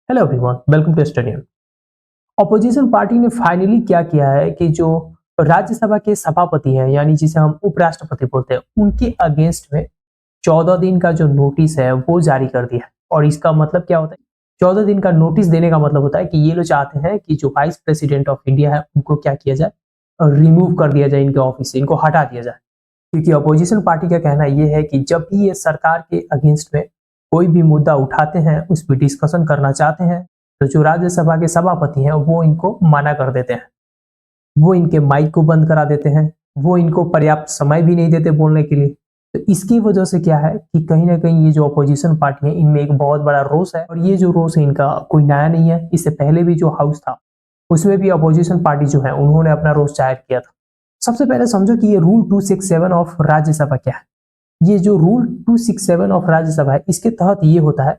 Hello everyone, welcome to studio. Opposition party ने finally क्या किया है कि जो राज्यसभा के सभापति हैं, यानी जिसे हम उपराष्ट्रपति बोलते हैं, उनके अगेंस्ट में 14 दिन का जो नोटिस है वो जारी कर दिया है। और इसका मतलब क्या होता है? 14 दिन का नोटिस देने का मतलब होता है कि ये लोग चाहते हैं कि जो वाइस प्रेसिडेंट ऑफ इंडिया है उनको क्या किया जाए, रिमूव कर दिया जाए, इनके ऑफिस से इनको हटा दिया जाए। क्योंकि अपोजिशन पार्टी का कहना यह है कि जब भी ये सरकार के अगेंस्ट में कोई भी मुद्दा उठाते हैं, उस पर डिस्कशन करना चाहते हैं, तो जो राज्यसभा के सभापति हैं वो इनको मना कर देते हैं, वो इनके माइक को बंद करा देते हैं, वो इनको पर्याप्त समय भी नहीं देते बोलने के लिए। तो इसकी वजह से क्या है कि कहीं ना कहीं ये जो अपोजिशन पार्टी है इनमें एक बहुत बड़ा रोष है। और ये जो रोष है इनका कोई नया नहीं है, इससे पहले भी जो हाउस था उसमें भी अपोजिशन पार्टी जो है उन्होंने अपना रोष जाहिर किया था। सबसे पहले समझो कि ये रूल 267 ऑफ राज्यसभा क्या है। ये जो रूल 267 ऑफ राज्यसभा है, इसके तहत ये होता है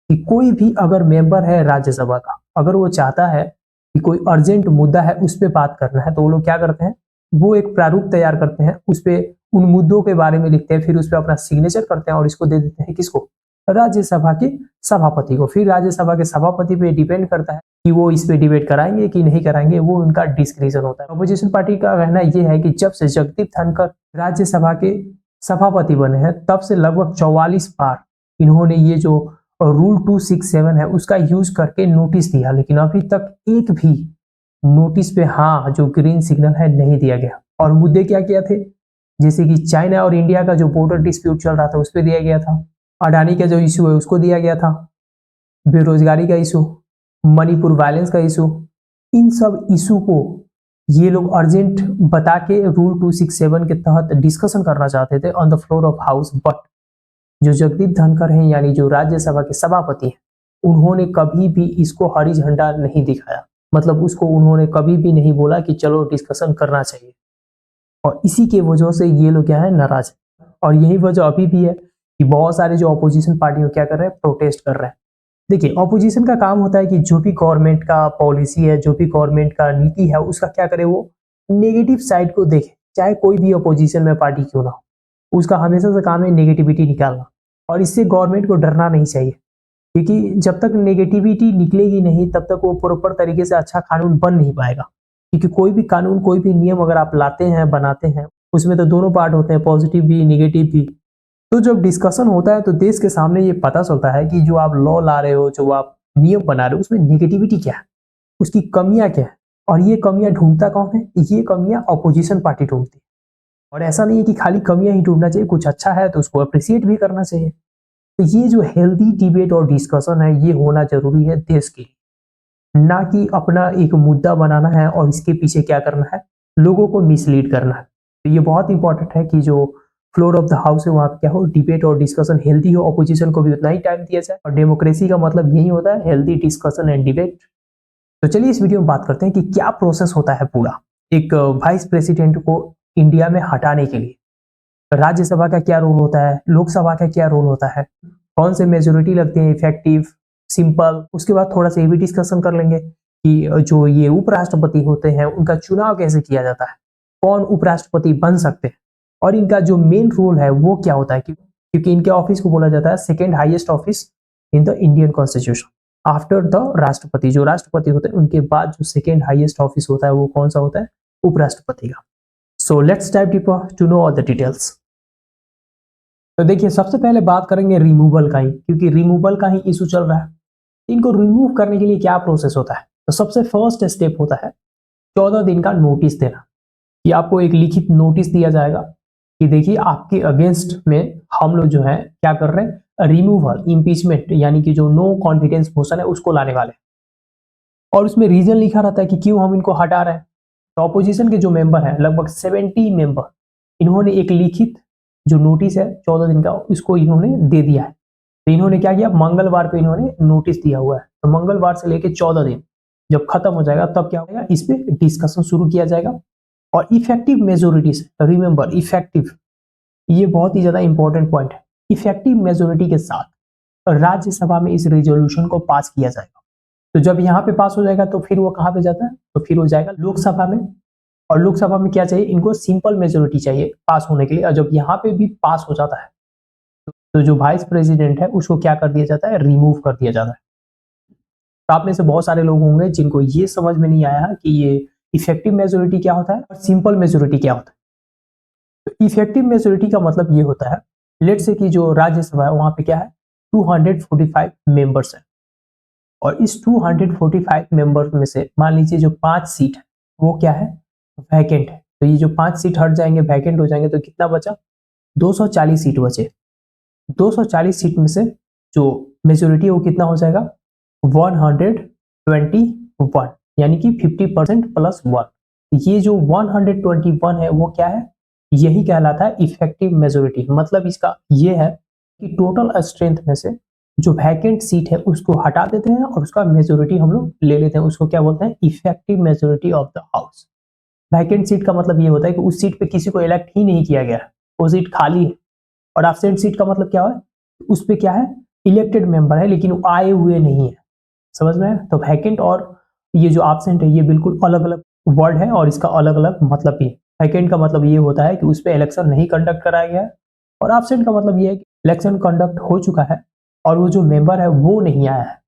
कि कोई भी अगर मेंबर है राज्यसभा का, अगर वो चाहता है कि कोई अर्जेंट मुद्दा है उस पर बात करना है, तो वो लोग क्या करते हैं, वो एक प्रारूप तैयार करते हैं, उस पर उन मुद्दों के बारे में लिखते हैं, फिर उस पर अपना सिग्नेचर करते हैं और इसको दे देते हैं किसको, राज्यसभा के सभापति को। फिर राज्यसभा के सभापति पे डिपेंड करता है कि वो इस पे डिबेट कराएंगे कि नहीं कराएंगे, वो उनका डिस्क्रिप्शन होता है। अपोजिशन पार्टी का कहना यह है कि जब से जगदीप धनखड़ राज्यसभा के सभापति बने हैं तब से लगभग 44 बार इन्होंने ये जो रूल 267 है उसका यूज करके नोटिस दिया, लेकिन अभी तक एक भी नोटिस पे हाँ जो ग्रीन सिग्नल है नहीं दिया गया। और मुद्दे क्या क्या थे, जैसे कि चाइना और इंडिया का जो बॉर्डर डिस्प्यूट चल रहा था उस पर दिया गया था, अडानी का जो इशू है उसको दिया गया था, बेरोजगारी का इशू, मणिपुर वायलेंस का इशू, इन सब इशू को ये लोग अर्जेंट बता के रूल 267 के तहत डिस्कशन करना चाहते थे on the floor of house. But जो जगदीप धनखड़ हैं, यानी जो राज्यसभा के सभापति हैं, उन्होंने कभी भी इसको हरी झंडा नहीं दिखाया। मतलब उसको उन्होंने कभी भी नहीं बोला कि चलो डिस्कशन करना चाहिए। और इसी के वजह से ये लोग क्या है, नाराज है। और यही वजह अभी भी है कि बहुत सारे जो अपोजिशन पार्टियों क्या कर रहे हैं, प्रोटेस्ट कर रहे हैं। देखिए, ऑपोजिशन का काम होता है कि जो भी गवर्नमेंट का पॉलिसी है, जो भी गवर्नमेंट का नीति है, उसका क्या करे, वो नेगेटिव साइड को देखे, चाहे कोई भी ऑपोजिशन में पार्टी क्यों ना हो, उसका हमेशा से काम है नेगेटिविटी निकालना। और इससे गवर्नमेंट को डरना नहीं चाहिए, क्योंकि जब तक नेगेटिविटी निकलेगी नहीं तब तक वो प्रॉपर तरीके से अच्छा कानून बन नहीं पाएगा। क्योंकि कोई भी कानून, कोई भी नियम अगर आप लाते हैं, बनाते हैं, उसमें तो दोनों पार्ट होते हैं, पॉजिटिव भी निगेटिव भी। तो जब डिस्कशन होता है तो देश के सामने ये पता चलता है कि जो आप लॉ ला रहे हो, जो आप नियम बना रहे हो, उसमें निगेटिविटी क्या है, उसकी कमियां क्या है। और ये कमियां ढूंढता कौन है, ये कमियां अपोजिशन पार्टी ढूंढती है। और ऐसा नहीं है कि खाली कमियां ही ढूंढना चाहिए, कुछ अच्छा है तो उसको अप्रिशिएट भी करना चाहिए। तो ये जो हेल्दी डिबेट और डिस्कशन है ये होना जरूरी है देश के लिए, ना कि अपना एक मुद्दा बनाना है और इसके पीछे क्या करना है, लोगों को मिसलीड करना है। तो ये बहुत इंपॉर्टेंट है कि जो फ्लोर ऑफ द हाउस है वहां पे क्या हो, डिबेट और डिस्कशन हेल्दी हो, ऑपोजिशन को भी उतना ही टाइम दिया जाए। और डेमोक्रेसी का मतलब यही होता है, हेल्दी डिस्कशन एंड डिबेट। तो चलिए इस वीडियो में बात करते हैं कि क्या प्रोसेस होता है पूरा एक वाइस प्रेसिडेंट को इंडिया में हटाने के लिए। राज्यसभा का क्या रोल होता है, लोकसभा का क्या रोल होता है, कौन से मेजोरिटी लगते हैं, इफेक्टिव, सिंपल। उसके बाद थोड़ा सा ये भी डिस्कशन कर लेंगे कि जो ये उपराष्ट्रपति होते हैं उनका चुनाव कैसे किया जाता है, कौन उपराष्ट्रपति बन सकते हैं, और इनका जो मेन रोल है वो क्या होता है। क्योंकि इनके ऑफिस को बोला जाता है second highest office in the Indian constitution after the राष्ट्रपति। जो राष्ट्रपति होते हैं उनके बाद जो सेकेंड हाईएस्ट ऑफिस होता है वो कौन सा होता है, उपराष्ट्रपति का। So let's dive deeper to know all the details. तो देखिए, सबसे पहले बात करेंगे रिमूवल का ही, क्योंकि रिमूवल का ही इशू चल रहा है। इनको रिमूव करने के लिए क्या प्रोसेस होता है, तो सबसे फर्स्ट स्टेप होता है 14 दिन का नोटिस देना। कि आपको एक लिखित नोटिस दिया जाएगा कि देखिए आपके अगेंस्ट में हम लोग जो है क्या कर रहे हैं, रिमूवल, इम्पीचमेंट, यानी कि जो नो कॉन्फिडेंस मोशन है उसको लाने वाले। और उसमें रीजन लिखा रहता है कि क्यों हम इनको हटा रहे हैं। तो ऑपोजिशन के जो मेंबर हैं, लगभग 70 मेंबर, इन्होंने एक लिखित जो नोटिस है 14 दिन का इसको इन्होंने दे दिया है। तो इन्होंने क्या किया, मंगलवार को इन्होंने नोटिस दिया हुआ है। तो मंगलवार से लेकर 14 दिन जब खत्म हो जाएगा तब क्या होगा, इस पे डिस्कशन शुरू किया जाएगा। और इफेक्टिव मेजोरिटी से, रिमेंबर इफेक्टिव, ये बहुत ही ज्यादा इंपॉर्टेंट पॉइंट है। इफेक्टिव मेजोरिटी के साथ राज्यसभा में इस रेजोल्यूशन को पास किया जाएगा। तो जब यहाँ पे पास हो जाएगा तो फिर वो कहाँ पे जाता है, तो फिर वो जाएगा लोकसभा में। और लोकसभा में क्या चाहिए, इनको सिंपल मेजोरिटी चाहिए पास होने के लिए। और जब यहाँ पे भी पास हो जाता है तो जो वाइस प्रेसिडेंट है उसको क्या कर दिया जाता है, रिमूव कर दिया जाता है। तो आप में से बहुत सारे लोग होंगे जिनको ये समझ में नहीं आया कि ये इफेक्टिव मेजोरिटी क्या होता है और सिंपल मेजोरिटी क्या होता है। तो इफेक्टिव मेजोरिटी का मतलब ये होता है, लेट से कि जो राज्यसभा है वहां पे क्या है 245 मेंबर्स है, और इस 245 मेंबर्स में से मान लीजिए जो 5 सीट है वो क्या है वैकेंट है, तो ये जो 5 सीट हट जाएंगे वैकेंट हो जाएंगे, तो कितना बचा 240 सीट बचे। 240 सीट में से जो मेजोरिटी है वो कितना हो जाएगा 121, यानी कि 50% प्लस 1। ये जो 121 है वो क्या है, यही कहलाता है इफेक्टिव मेजोरिटी। मतलब इसका ये है कि टोटल स्ट्रेंथ में से जो वैकेंट सीट है उसको हटा देते हैं और उसका मेजोरिटी हम लोग ले लेते हैं, उसको क्या बोलते हैं effective majority of the house. Vacant seat का मतलब ये होता है कि उस सीट पे किसी को इलेक्ट ही नहीं किया गया, वो सीट खाली है। और एब्सेंट सीट का मतलब क्या है, उस पे क्या है इलेक्टेड मेंबर है लेकिन वो आए हुए नहीं है। समझ में आया? तो वैकेंट और ये जो एब्सेंट है ये बिल्कुल अलग अलग वर्ड है और इसका अलग अलग मतलब भी है। वैकेंट का मतलब ये होता है कि उस पर इलेक्शन नहीं कंडक्ट कराया गया है, और एब्सेंट का मतलब ये है कि इलेक्शन कंडक्ट हो चुका है और वो जो मेंबर है वो नहीं आया है।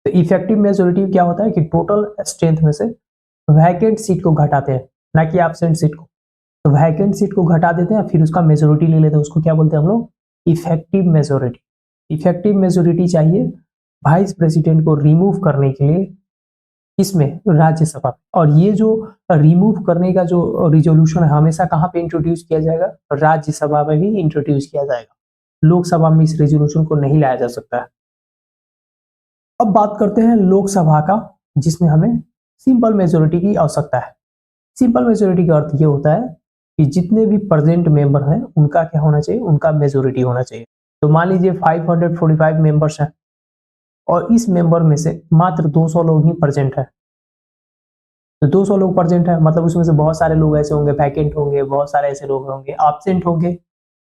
तो इफेक्टिव मेजोरिटी क्या होता है कि टोटल स्ट्रेंथ में से वैकेंट सीट को घटाते हैं, ना कि एब्सेंट सीट को। तो वैकेंट सीट को घटा देते हैं फिर उसका मेजोरिटी ले लेते हैं, उसको क्या बोलते हैं हम लोग इफेक्टिव मेजोरिटी। इफेक्टिव मेजोरिटी चाहिए वाइस प्रेसिडेंट को रिमूव करने के लिए, किसमें राज्यसभा में। और ये जो रिमूव करने का जो रिजोल्यूशन है हमेशा कहाँ पे इंट्रोड्यूस किया जाएगा, राज्यसभा में भी इंट्रोड्यूस किया जाएगा। लोकसभा में इस रेजोल्यूशन को नहीं लाया जा सकता है। अब बात करते हैं लोकसभा का, जिसमें हमें सिंपल मेजोरिटी की आवश्यकता है। सिंपल मेजोरिटी का अर्थ ये होता है कि जितने भी प्रेजेंट मेंबर हैं उनका क्या होना चाहिए, उनका मेजोरिटी होना चाहिए। तो मान लीजिए 545 मेंबर्स हैं और इस मेंबर में से मात्र 200 लोग ही प्रेजेंट है। तो 200 लोग प्रेजेंट है मतलब उसमें से बहुत सारे लोग ऐसे होंगे वैकेंट होंगे, बहुत सारे ऐसे लोग होंगे एब्सेंट होंगे।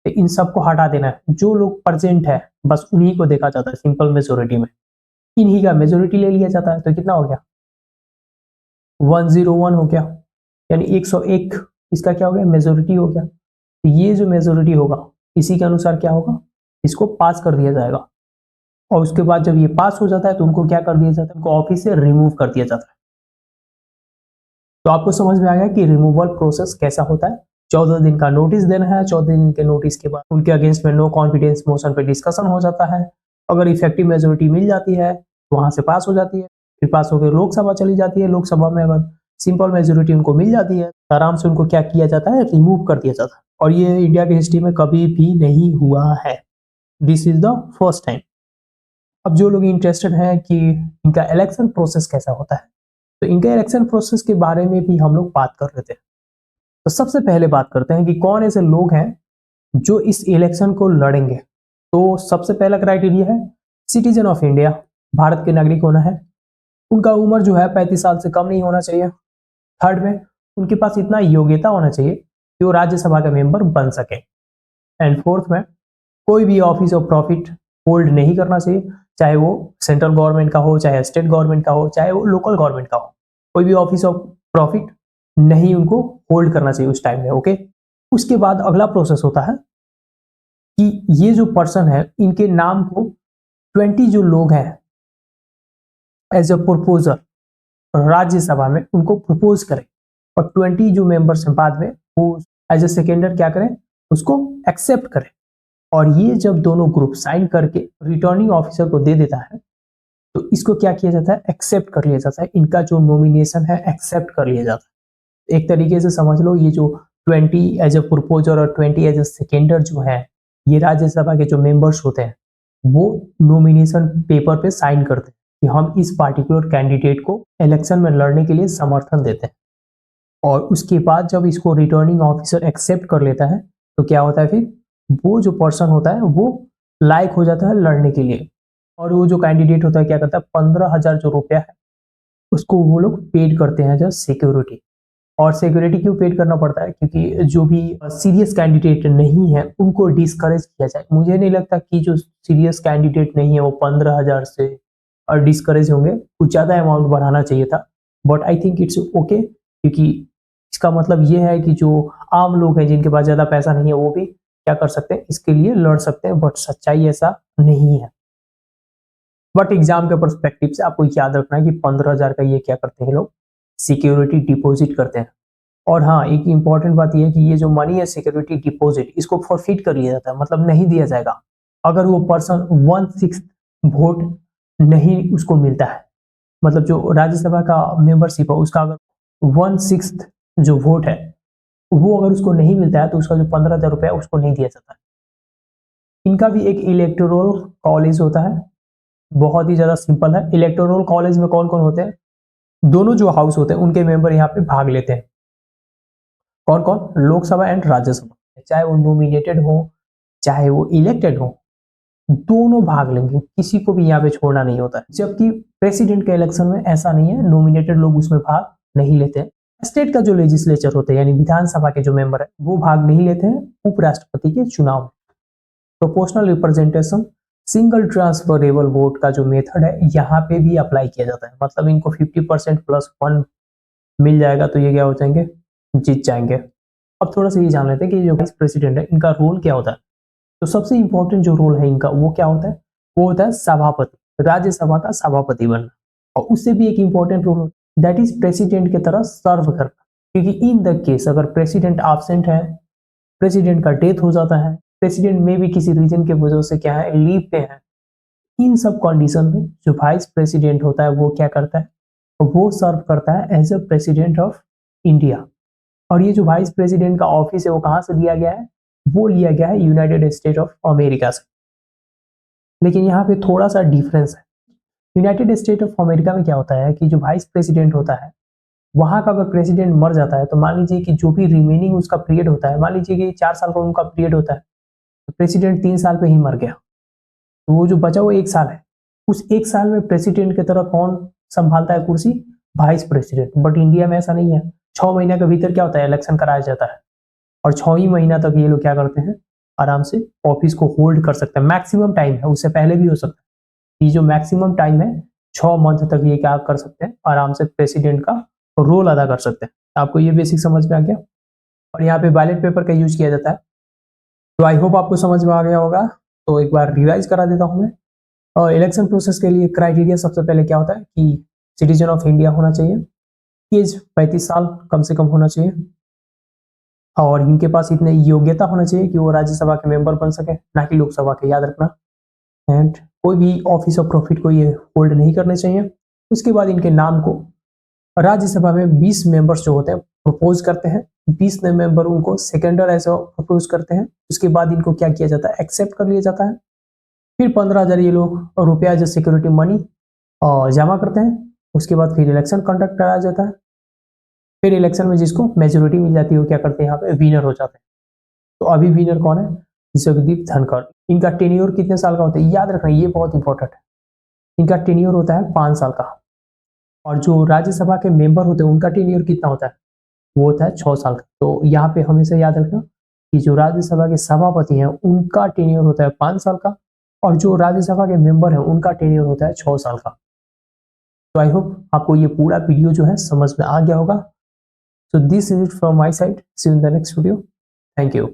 तो इन सबको हटा देना है, जो लोग प्रेजेंट है बस उन्हीं को देखा जाता है सिंपल मेजोरिटी में, इन्हीं का मेजोरिटी ले लिया जाता है। तो कितना हो गया 101 हो गया, यानी 101 इसका क्या हो गया मेजोरिटी हो गया। तो ये जो मेजोरिटी होगा इसी के अनुसार क्या होगा, इसको पास कर दिया जाएगा। और उसके बाद जब ये पास हो जाता है तो उनको क्या कर दिया जाता है, उनको ऑफिस से रिमूव कर दिया जाता है। तो आपको समझ में आ गया कि रिमूवल प्रोसेस कैसा होता है। 14 दिन का नोटिस देना है, 14 दिन के नोटिस के बाद उनके अगेंस्ट में नो कॉन्फिडेंस मोशन पे डिस्कशन हो जाता है। अगर इफेक्टिव मेजोरिटी मिल जाती है तो वहां से पास हो जाती है, फिर पास होकर लोकसभा चली जाती है। लोकसभा में अगर सिंपल मेजोरिटी उनको मिल जाती है तो आराम से उनको क्या किया जाता है, रिमूव कर दिया जाता है। और ये इंडिया की हिस्ट्री में कभी भी नहीं हुआ है, this is the first time. अब जो लोग इंटरेस्टेड हैं कि इनका इलेक्शन प्रोसेस कैसा होता है, तो इनके इलेक्शन प्रोसेस के बारे में भी हम लोग बात कर लेते हैं। तो सबसे पहले बात करते हैं कि कौन ऐसे लोग हैं जो इस इलेक्शन को लड़ेंगे। तो सबसे पहला क्राइटेरिया है सिटीजन ऑफ इंडिया, भारत के नागरिक होना है। उनका उम्र जो है 35 साल से कम नहीं होना चाहिए। थर्ड में उनके पास इतना योग्यता होना चाहिए कि वो राज्यसभा का मेंबर बन सके। एंड फोर्थ में कोई भी ऑफिस ऑफ प्रॉफिट होल्ड नहीं करना चाहिए, चाहे वो सेंट्रल गवर्नमेंट का हो, चाहे स्टेट गवर्नमेंट का हो, चाहे वो लोकल गवर्नमेंट का हो। कोई भी ऑफिस ऑफ प्रॉफिट नहीं उनको होल्ड करना चाहिए उस टाइम में। ओके, उसके बाद अगला प्रोसेस होता है कि ये जो पर्सन है इनके नाम को 20 जो लोग हैं एज अ प्रपोजर राज्यसभा में उनको प्रपोज करें, और 20 जो मेंबर्स हैं बाद में वो एज अ सेकेंडर क्या करें, उसको एक्सेप्ट करें। और ये जब दोनों ग्रुप साइन करके रिटर्निंग ऑफिसर को दे देता है तो इसको क्या किया जाता है, एक्सेप्ट कर लिया जाता है। इनका जो नॉमिनेशन है एक्सेप्ट कर लिया जाता है। एक तरीके से समझ लो ये जो 20 एज ए प्रपोजर और 20 एज ए सेकेंडर जो है, ये राज्यसभा के जो मेंबर्स होते हैं वो नॉमिनेशन पेपर पे साइन करते हैं कि हम इस पार्टिकुलर कैंडिडेट को इलेक्शन में लड़ने के लिए समर्थन देते हैं। और उसके बाद जब इसको रिटर्निंग ऑफिसर एक्सेप्ट कर लेता है तो क्या होता है, फिर वो जो पर्सन होता है वो लायक हो जाता है लड़ने के लिए। और वो जो कैंडिडेट होता है क्या करता है, 15,000 जो रुपया है उसको वो लोग पेड करते हैं एज सिक्योरिटी। और सिक्योरिटी क्यों पेड करना पड़ता है, क्योंकि जो भी सीरियस कैंडिडेट नहीं है उनको डिस्करेज किया जाए। मुझे नहीं लगता कि जो सीरियस कैंडिडेट नहीं है वो 15,000 से और डिस्करेज होंगे, कुछ ज़्यादा अमाउंट बढ़ाना चाहिए था। But I think it's okay, क्योंकि इसका मतलब ये है कि जो आम लोग हैं जिनके पास ज़्यादा पैसा नहीं है वो भी क्या कर सकते हैं, इसके लिए लड़ सकते हैं। बट सच्चाई ऐसा नहीं है। बट एग्जाम के परस्पेक्टिव से आपको याद रखना है कि 15,000 का ये क्या करते हैं लोग, सिक्योरिटी डिपॉजिट करते हैं। और हाँ, एक इंपॉर्टेंट बात यह है कि ये जो मनी है सिक्योरिटी डिपॉजिट, इसको फॉरफिट कर लिया जाता है, मतलब नहीं दिया जाएगा अगर वो पर्सन 1/6 वोट नहीं उसको मिलता है। मतलब जो राज्यसभा का मेंबरशिप है उसका अगर 1/6 जो वोट है वो अगर उसको नहीं मिलता है तो उसका जो 15,000 रुपया उसको नहीं दिया जाता है। इनका भी एक इलेक्टोरल कॉलेज होता है, बहुत ही ज्यादा सिंपल है। इलेक्टोरल कॉलेज में कौन कौन होते हैं, दोनों जो हाउस होते हैं उनके मेंबर यहाँ पे भाग लेते हैं। कौन कौन, लोकसभा एंड राज्यसभा, चाहे वो नॉमिनेटेड हो चाहे वो इलेक्टेड हो, दोनों भाग लेंगे, किसी को भी यहाँ पे छोड़ना नहीं होता है। जबकि प्रेसिडेंट के इलेक्शन में ऐसा नहीं है, नॉमिनेटेड लोग उसमें भाग नहीं लेते हैं। स्टेट का जो लेजिस्लेचर होता है यानी विधानसभा के जो मेंबर है वो भाग नहीं लेते हैं उपराष्ट्रपति के चुनाव में। Proportional representation single transferable vote का जो मेथड है यहाँ पे भी अप्लाई किया जाता है, मतलब इनको 50% प्लस 1 मिल जाएगा तो ये क्या हो जाएंगे, जीत जाएंगे। अब थोड़ा सा ये जान लेते हैं कि जो वाइस प्रेसिडेंट है इनका रोल क्या होता है। तो सबसे इंपॉर्टेंट जो रोल है इनका वो क्या होता है, वो होता है सभापति, राज्यसभा का सभापति बनना। और उससे भी एक important role that is president की तरह सर्व करना, क्योंकि इन द केस अगर प्रेसिडेंट एब्सेंट है, प्रेसिडेंट का डेथ हो जाता है, प्रेसिडेंट में भी किसी रीजन की वजह से क्या है लीव पे है, इन सब कंडीशन में जो वाइस प्रेसिडेंट होता है वो क्या करता है, वो सर्व करता है as a president of India. और ये जो वाइस प्रेसिडेंट का ऑफिस है वो कहां से लिया गया है, वो लिया गया है यूनाइटेड स्टेट ऑफ अमेरिका से। लेकिन यहाँ पे थोड़ा सा डिफरेंस है। यूनाइटेड स्टेट ऑफ अमेरिका में क्या होता है कि जो वाइस प्रेसिडेंट होता है वहां का अगर प्रेसिडेंट मर जाता है तो मान लीजिए कि जो भी रिमेनिंग उसका पीरियड होता है, मान लीजिए कि 4 साल का उनका पीरियड होता है, तो प्रेसिडेंट 3 साल पे ही मर गया, तो वो जो बचा वो 1 साल है, उस 1 साल में प्रेसिडेंट की तरह कौन संभालता है कुर्सी, वाइस प्रेसिडेंट। बट इंडिया में ऐसा नहीं है, 6 महीने के भीतर क्या होता है, इलेक्शन कराया जाता है और 6 ही महीना तक ये लोग क्या करते हैं, आराम से ऑफिस को होल्ड कर सकते हैं। मैक्सिमम टाइम है, उससे पहले भी हो सकता है। ये जो मैक्सिमम टाइम है 6 मंथ तक ये क्या कर सकते हैं, आराम से प्रेसिडेंट का रोल अदा कर सकते हैं। आपको ये बेसिक समझ में आ गया। और यहाँ पे बैलेट पेपर का यूज किया जाता है, तो आई होप आपको समझ में आ गया होगा। तो एक बार रिवाइज करा देता हूँ मैं। और इलेक्शन प्रोसेस के लिए क्राइटेरिया सबसे पहले क्या होता है कि सिटीजन ऑफ इंडिया होना चाहिए, एज 35 साल कम से कम होना चाहिए, और इनके पास इतने योग्यता होना चाहिए कि वो राज्यसभा के मेंबर बन सके, ना कि लोकसभा के, याद रखना। एंड कोई भी ऑफिस ऑफ प्रॉफिट को ये होल्ड नहीं करने चाहिए। उसके बाद इनके नाम को राज्यसभा में 20 मेंबर्स जो होते हैं प्रपोज करते हैं, 20 मेंबर उनको सेकेंडर ऐसा प्रपोज करते हैं। उसके बाद इनको क्या किया जाता है, एक्सेप्ट कर लिया जाता है। फिर 15,000 ये लोग रुपया जो सिक्योरिटी मनी जमा करते हैं। उसके बाद फिर इलेक्शन कंडक्ट कराया जाता है। फिर इलेक्शन में जिसको मेजोरिटी मिल जाती है वो क्या करते हैं, यहाँ पे विनर हो जाते हैं। तो अभी विनर कौन है, जगदीप धनखड़। इनका टेन्योर कितने साल का होता है, याद रखना, ये बहुत इंपॉर्टेंट है। इनका टेन्योर होता है 5 साल का। और जो राज्यसभा के मेंबर होते हैं उनका टेन्योर कितना होता है, वो होता है 6 साल का। तो यहाँ पे हमेशा याद रखना कि जो राज्यसभा के सभापति हैं उनका टेन्योर होता है 5 साल का, और जो राज्यसभा के मेंबर हैं उनका टेन्योर होता है 6 साल का। तो आई होप आपको ये पूरा वीडियो जो है समझ में आ गया होगा। So this is it from my side. See you in the next video. Thank you.